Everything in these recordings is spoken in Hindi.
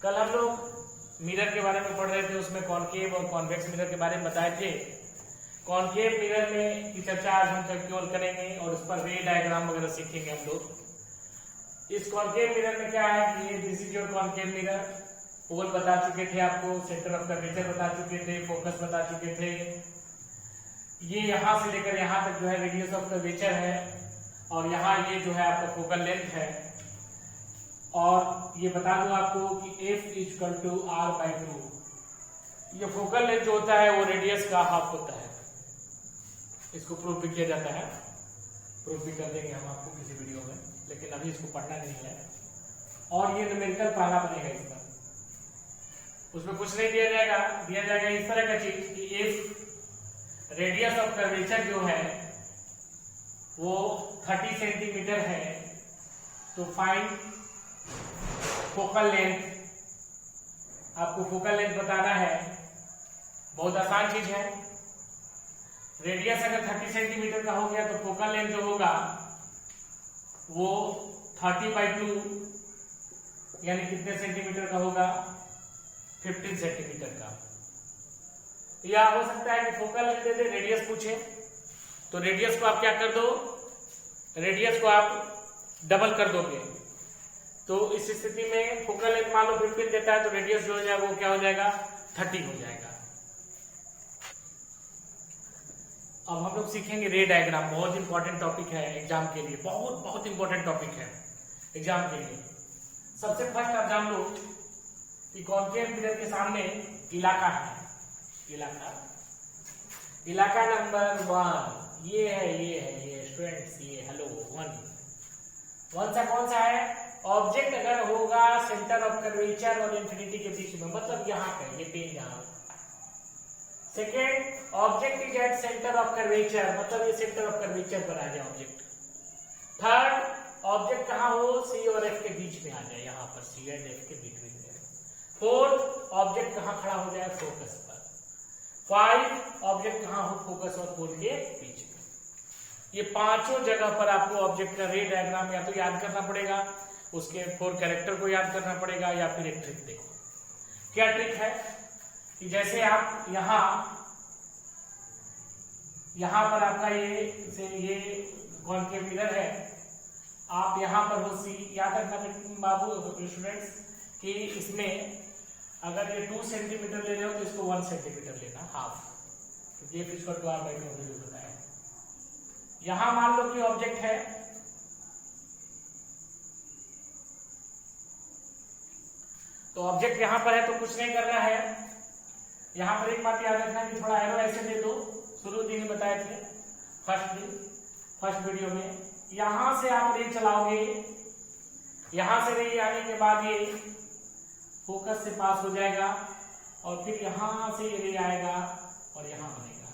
कल हम लोग मिरर के बारे में पढ़ रहे थे, उसमें कॉनकेव और कॉन्वेक्स मिरर के बारे में बताए थे। कॉनकेव मिरर में की चर्चा आज हम केवल करेंगे और उस पर रे डायग्राम वगैरह सीखेंगे हम लोग। इस कॉनकेव मिरर में क्या है कि ये this is your concave mirror. Pole बता चुके थे आपको, सेंटर ऑफ कर्वेचर बता चुके थे, फोकस बता चुके थे। ये यहाँ से लेकर यहाँ तक जो है रेडियस ऑफ कर्वेचर है और यहाँ ये जो है आपका फोकल लेंथ है। और ये बता दूं आपको कि F इक्वल टू R/2। ये फोकल लेंथ जो होता है वो रेडियस का हाफ होता है। इसको प्रूव भी किया जाता है, प्रूव भी कर देंगे हम आपको किसी वीडियो में, लेकिन अभी इसको पढ़ना नहीं है। और ये न्यूमेरिकल पहला बनेगा इस पर, उसमें कुछ नहीं दिया जाएगा इस तरह का चीज कि F रेडियस ऑफ कर्वेचर जो है वो 30 सेंटीमीटर है, तो फाइंड फोकल लेंथ। आपको फोकल लेंथ बताना है, बहुत आसान चीज है। रेडियस अगर 30 सेंटीमीटर का हो गया तो फोकल लेंथ जो होगा वो 30/2 यानी कितने सेंटीमीटर का होगा, 15 सेंटीमीटर का। या हो सकता है कि फोकल लेंथ दे दे, रेडियस पूछे, तो रेडियस को आप क्या कर दो, रेडियस को आप डबल कर दोगे। तो इस स्थिति में फोकल लेंथ मान लो 15 देता है तो रेडियस जो हो जाएगा वो क्या हो जाएगा, 30 हो जाएगा। अब हम लोग सीखेंगे रे डायग्राम। बहुत इंपॉर्टेंट टॉपिक है एग्जाम के लिए, बहुत इंपॉर्टेंट टॉपिक है एग्जाम के लिए। सबसे फर्स्ट आप जान लो कि कॉनकेव मिरर के सामने इलाका है, इलाका नंबर 1 ये है स्टूडेंट्स, ये हेलो 1 सा कौन सा है, ऑब्जेक्ट अगर होगा सेंटर ऑफ कर्वेचर और इंफिनिटी के बीच में, मतलब यहाँ पे ये पेन यहाँ। Second, object is at centre of curvature, मतलब ये सेंटर ऑफ कर्वेचर पर आ जाए ऑब्जेक्ट। थर्ड, ऑब्जेक्ट कहाँ हो, सी और एफ के बीच में आ जाए, यहाँ पर सी एंड एफ के बीच में। फोर्थ, ऑब्जेक्ट कहाँ खड़ा हो जाए, फोकस पर। 5, ऑब्जेक्ट कहाँ हो, फोकस और पोल के बीच में। ये पांचों जगह पर आपको ऑब्जेक्ट का रे डायग्राम या तो याद करना पड़ेगा, उसके 4 कैरेक्टर को याद करना पड़ेगा, या फिर एक ट्रिक देखो। क्या ट्रिक है कि जैसे आप यहाँ पर आपका ये कॉनकेव मिरर है, आप यहाँ पर हो सी, याद रखना बाबू स्टूडेंट्स कि इसमें अगर ये 2 सेंटीमीटर ले रहे हो तो इसको 1 सेंटीमीटर लेना, हाफ, क्योंकि ये फिजिकल टू R/2 बताया। यहां मान लो कि ऑब्जेक्ट है, तो ऑब्जेक्ट यहां पर है तो कुछ नहीं करना है। यहां पर एक बात याद रखना कि थोड़ा एरो ऐसे दे दो, शुरू दिन ही बताए थे फर्स्ट वीडियो में। यहां से आप रे चलाओगे, यहां से रे आने के बाद ये फोकस से पास हो जाएगा और फिर यहां से ये रे आएगा और यहां बनेगा।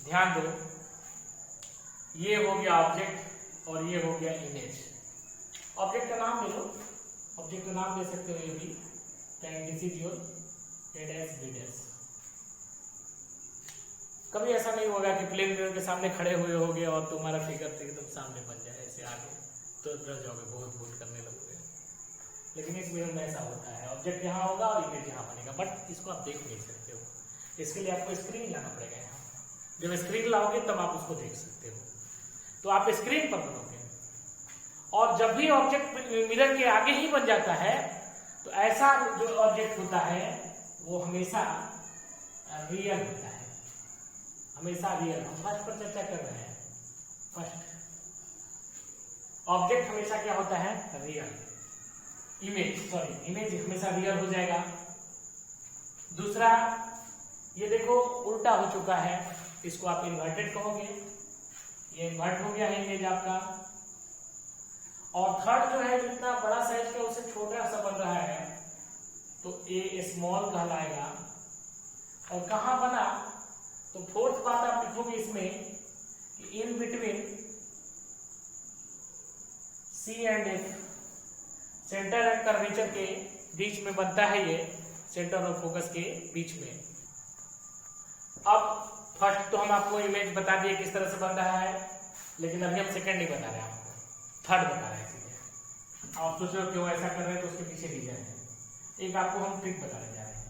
ध्यान दो, ये हो गया ऑब्जेक्ट और ये हो गया इमेज। ऑब्जेक्ट का नाम ले लो, ऑब्जेक्ट का नाम ले सकते हो ये भी, दिस इज योर A', कभी ऐसा नहीं होगा कि प्लेन मिरर के सामने खड़े हुए होगे और तुम्हारा फिगर एकदम सामने बन जाए ऐसे आगे, तो डर जाओगे, बहुत करने लगोगे। लेकिन इस मिरर में ऐसा होता है, ऑब्जेक्ट यहाँ होगा और इमेज यहाँ बनेगा, बट इसको आप देख नहीं सकते हो। इसके लिए आपको स्क्रीन लाना पड़ेगा। यहाँ जब स्क्रीन लाओगे तब आप उसको देख सकते हो, तो आप स्क्रीन पर बनोगे। और जब भी ऑब्जेक्ट मिरर के आगे ही बन जाता है तो ऐसा जो ऑब्जेक्ट होता है वो हमेशा रियल होता है, हमेशा रियल। हम फर्स्ट पर चर्चा कर रहे हैं। फर्स्ट, ऑब्जेक्ट हमेशा क्या होता है, रियल। इमेज हमेशा रियल हो जाएगा। दूसरा, ये देखो उल्टा हो चुका है, इसको आप इन्वर्टेड कहोगे, ये इन्वर्ट हो गया है इमेज आपका। और थर्ड जो है, जितना बड़ा साइज का उसे छोटा सा बन रहा है तो ए स्मॉल कहलाएगा। और कहां बना, तो फोर्थ बात आप लिखोगे इसमें कि in between C and F, center and curvature के बीच में बनता है, ये सेंटर और फोकस के बीच में। अब फर्स्ट तो हम आपको इमेज बता दिए किस तरह से बन रहा है, लेकिन अभी हम सेकंड नहीं बता रहे हैं, आपको थर्ड बता रहे हैं। आप सोच रहे हो क्यों ऐसा कर रहे हैं, तो उसके पीछे रीजन है। एक आपको हम ट्रिक बताने जा रहे हैं।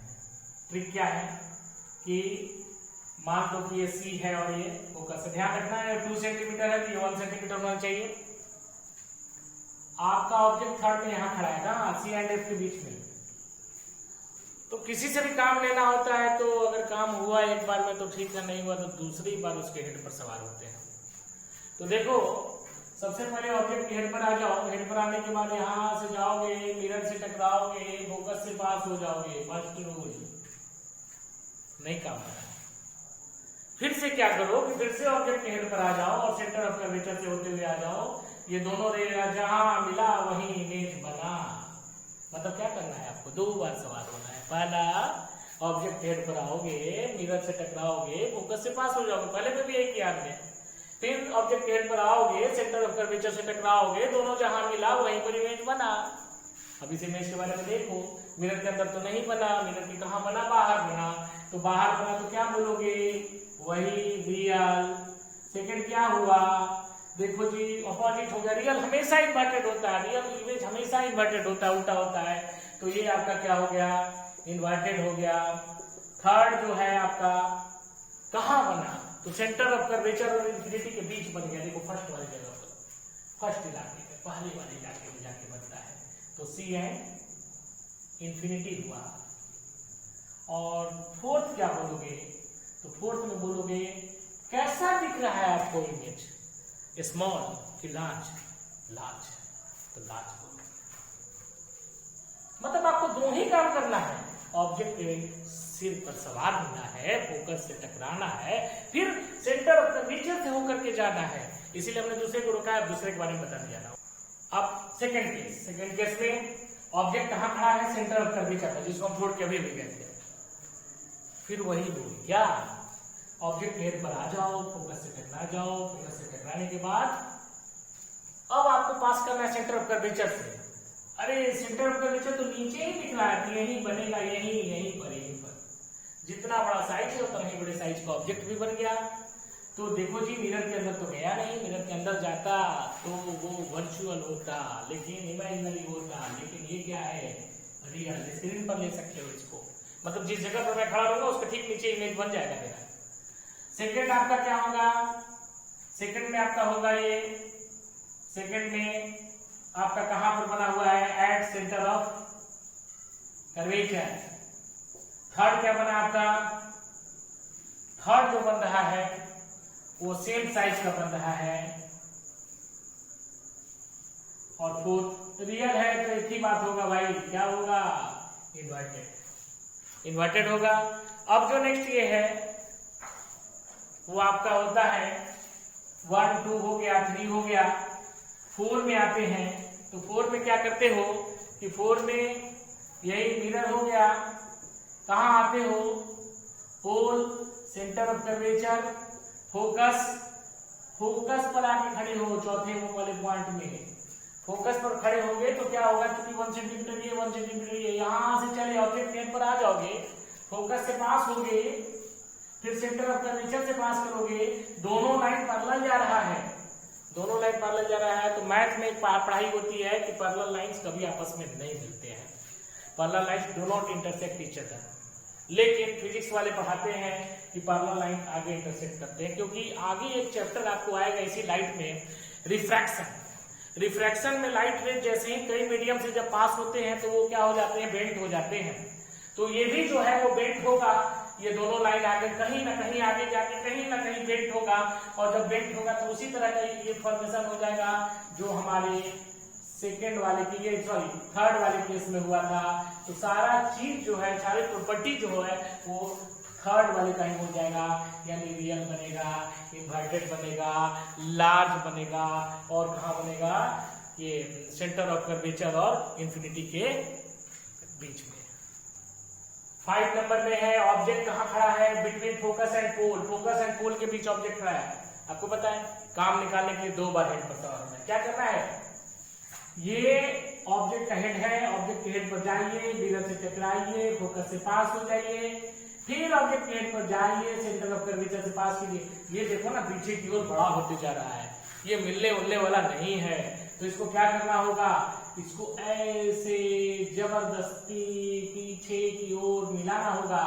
ट्रिक क्या है कि मान लो कि ये सी है और ये फोकस है, ध्यान रखना है 2 सेंटीमीटर है तो ये 1 सेंटीमीटर होना चाहिए। आपका ऑब्जेक्ट थर्ड में यहाँ खड़ा है ना, सी एंड एफ के बीच में। तो किसी से भी काम लेना होता है तो अगर काम हुआ एक बार में तो ठीक है, नहीं हुआ तो दूसरी बार उसके हेड पर सवार होते हैं। तो देखो सबसे पहले ऑब्जेक्ट के हेड पर आ जाओ, हेड पर आने के बाद यहाँ से जाओगे, मिरर से टकराओगे, फोकस से पास हो जाओगे। फर्स्ट रूल नहीं काम करना। फिर से क्या करो कि फिर से ऑब्जेक्ट के हेड पर आ जाओ और सेंटर ऑफ कर्वेचर से होते हुए आ जाओ। ये दोनों रे जहां मिला वहीं इमेज बना। मतलब क्या करना है आपको, 2 बार सवार होना है। पहला ऑब्जेक्ट हेड पर आओगे, मिरर से टकराओगे, फोकस से पास हो जाओगे, पहले में भी यही किया हमने। फिर ऑब्जेक्ट हेड पर आओगे, सेंटर ऑफ कर्वेचर से टकराओगे, दोनों जहां मिला वहीं पर इमेज बना। अब इस इमेज के बारे में देखो, मिरर के अंदर तो नहीं बना, मिरर के कहां बना, बाहर बना। तो बाहर बना तो क्या बोलोगे, वही रियल। सेकंड क्या हुआ, देखो जी अपोजिट हो गया। रियल हमेशा इन्वर्टेड होता है, रियल इमेज हमेशा इन्वर्टेड होता है, उल्टा होता है। तो ये आपका क्या हो गया, इन्वर्टेड हो गया। थर्ड जो है आपका कहां बना, तो सेंटर ऑफ कर्वेचर और इन्फिनिटी के बीच बन गया। देखो फर्स्ट वाली जगह पर, फर्स्ट इलाके पे, पहले वाले इलाके में जाके बनता है। तो सी एंड इन्फिनिटी हुआ। और फोर्थ क्या बोलोगे, तो फोर्थ में बोलोगे कैसा दिख रहा है आपको इमेज, स्मॉल कि लार्ज, लार्ज, तो लार्ज बोलो। मतलब आपको 2 ही काम करना है, ऑब्जेक्ट के सिर पर सवार होना है, फोकस से टकराना है, फिर सेंटर ऑफ कर्वेचर से होकर के जाना है। इसीलिए हमने दूसरे को रोका है, दूसरे के बारे में बताने जाना। अब सेकंड केस में ऑब्जेक्ट कहां खड़ा है, सेंटर ऑफ कर्वेचर पर, जिसको हम छोड़ के अभी भी गए थे। फिर वही बोल क्या, ऑब्जेक्ट हेड पर आ जाओ, फोकस से टकरा जाओ, फोकस से टकराने के बाद अब आपको पास करना है सेंटर ऑफ कर्वेचर से। अरे सेंटर ऑफ कर्वेचर तो नीचे ही दिख रहा है, तो यही बनेगा, यहीं पर। जितना बड़ा साइज है उतना ही बड़े साइज का ऑब्जेक्ट भी बन गया। तो देखो जी मिरर के अंदर तो गया नहीं, मिरर के अंदर जाता तो वो वर्चुअल होता, लेकिन इमेजिनरी होता। लेकिन ये क्या है, रियल। स्क्रीन पर ले सकते हो इसको, मतलब जिस जगह पर मैं खड़ा रहूंगा उसके ठीक नीचे इमेज बन जाएगा मेरा। सेकंड आपका क्या होगा, सेकंड में आपका होगा ये, सेकंड में आपका कहां पर बना हुआ है, at centre of curvature. Third क्या बना आपका, थर्ड जो बन रहा है वो सेम साइज का बन रहा है। और फोर्थ रियल है, तो एक ही बात होगा भाई, क्या होगा, इन्वर्टेड होगा। अब जो नेक्स्ट ये है वो आपका होता है 1 2 हो गया, 3 हो गया। 4 में आते हैं, तो 4 में क्या करते हो कि 4 में यही मिरर हो गया, कहां आते हो, पोल, सेंटर ऑफ कर्वेचर, फोकस पर आके खड़े हो, चौथे वाले पॉइंट में फोकस पर खड़े होंगे तो क्या होगा, क्योंकि 1 सेंटीमीटर ये 1 सेंटीमीटर ये, यहां से चले ऑब्जेक्ट प्लेन पर आ जाओगे, फोकस से पास होगे, फिर सेंटर ऑफ कर्वेचर से पास करोगे, दोनों लाइन पैरेलल जा रहा है, दोनों लाइन पैरेलल जा रहा है। तो मैथ में एक पढ़ाई होती है कि पैरेलल लाइंस कभी आपस में नहीं मिलते हैं, parallel lines do not intersect each other. लेकिन फिजिक्स वाले पढ़ाते हैं कि पैरेलल लाइन आगे इंटरसेक्ट करते हैं, क्योंकि आगे एक चैप्टर आपको आएगा इसी लाइट में, रिफ्रैक्शन में लाइट रे जैसे ही कई मीडियम से जब पास होते हैं तो वो क्या हो जाते हैं, बेंट हो जाते हैं। तो ये भी जो है वो बेंट होगा, ये दोनों लाइन आगे कहीं ना कहीं आगे जाके कहीं ना कहीं बेंट होगा, और जब बेंट होगा तो उसी तरह का ये फॉर्मेशन हो जाएगा जो हमारे सेकेंड वाले की, ये सॉरी थर्ड वाले केस में हुआ था। तो सारा चीज जो है, सारी प्रॉपर्टी जो है वो थर्ड वाले का ही हो जाएगा, यानी रियल बनेगा, इन्वर्टेड बनेगा, लार्ज बनेगा, और कहाँ बनेगा, ये सेंटर ऑफ कर्वेचर और इन्फिनिटी के बीच में। 5 नंबर में है ऑब्जेक्ट कहाँ खड़ा है, between focus and pole, focus and pole के बीच ऑब्जेक्ट खड़ा है। आपको पता है काम निकालने के लिए 2 बार हेड पर सवार होना है। क्या करना है, ये ऑब्जेक्ट का हेड है, ऑब्जेक्ट के हेड पर जाइए, मिरर से टकराइए, फोकस से पास हो जाइए, फिर ऑब्जेक्ट के हेड पर जाइए, सेंटर ऑफ कर्वेचर से पास कीजिए। ये देखो ना पीछे की ओर बड़ा होते जा रहा है, ये मिलने उलने वाला नहीं है। तो इसको क्या करना होगा, इसको ऐसे जबरदस्ती पीछे की ओर मिलाना होगा।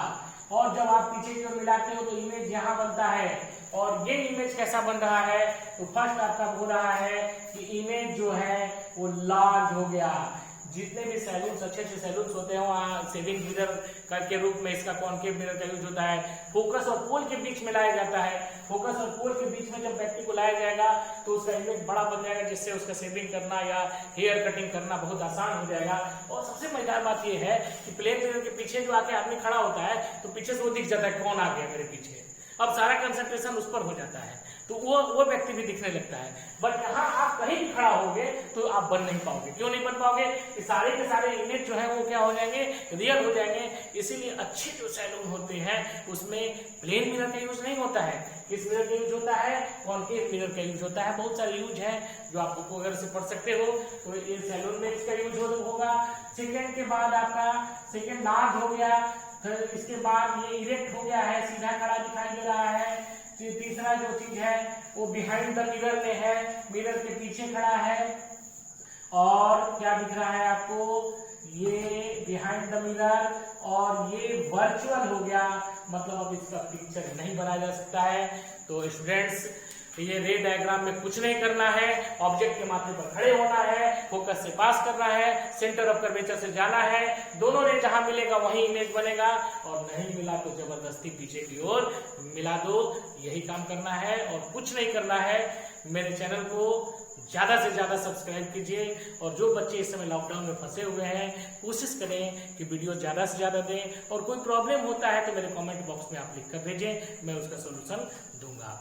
और जब आप पीछे की ओर मिलाते हो तो इमेज यहाँ बनता है। और ये इमेज कैसा बन रहा है, तो फर्स्ट आपका हो रहा है कि इमेज जो है वो लार्ज हो गया। जितने भी सैलून्स अच्छे सैलून्स होते हैं वहाँ सेविंग मिरर के रूप में इसका कॉनकेव मिरर का यूज होता है। फोकस और पोल के बीच में लाया जाता है। फोकस और पोल के बीच में जब व्यक्ति को लाया जाएगा तो उसका इमेज बड़ा बन जाएगा, जिससे उसका शेविंग करना या हेयर कटिंग करना बहुत आसान हो जाएगा। और सबसे मजेदार बात यह है कि प्लेन मिरर के पीछे जो आके आदमी खड़ा होता है तो पीछे से वो दिख जाता है कौन आ गया मेरे पीछे। अब सारा कंसंट्रेशन उस पर हो जाता है तो वो व्यक्ति भी दिखने लगता है। बट यहाँ आप कहीं भी खड़ा होगे तो आप बन नहीं पाओगे। क्यों नहीं बन पाओगे, कि सारे के सारे इमेज जो है वो क्या हो जाएंगे, रियल हो जाएंगे। इसीलिए अच्छे जो सैलून होते हैं उसमें प्लेन मिरर का यूज नहीं होता है। किस मिरर का यूज होता है, कॉनकेव मिरर का यूज होता है। बहुत सारे यूज है जो आप बुक वगैरह से पढ़ सकते हो। तो ये सैलून में इसका यूज होगा। सेकेंड के बाद आपका सेकेंड लार्ज हो गया, फिर इसके बाद ये इरेक्ट हो गया है, सीधा खड़ा दिखाई दे रहा है। तीसरा जो चीज है वो बिहाइंड द मिरर में है, मिरर के पीछे खड़ा है। और क्या दिख रहा है आपको, ये बिहाइंड द मिरर और ये वर्चुअल हो गया, मतलब अब इसका पिक्चर नहीं बनाया जा सकता है। तो स्टूडेंट्स ये रे डायग्राम में कुछ नहीं करना है, ऑब्जेक्ट के माथे पर खड़े होना है, फोकस से पास करना है, सेंटर ऑफ कर्वेचर से जाना है। दोनों रे जहां मिलेगा वहीं इमेज बनेगा, और नहीं मिला तो जबरदस्ती पीछे की ओर मिला दो। यही काम करना है और कुछ नहीं करना है। मेरे चैनल को ज्यादा से ज्यादा सब्सक्राइब कीजिए। और जो बच्चे इस समय लॉकडाउन में फंसे हुए हैं कोशिश करें कि वीडियो ज्यादा से ज्यादा दें। और कोई प्रॉब्लम होता है तो मेरे कमेंट बॉक्स में आप लिख कर भेजें, मैं उसका सोल्यूशन दूंगा।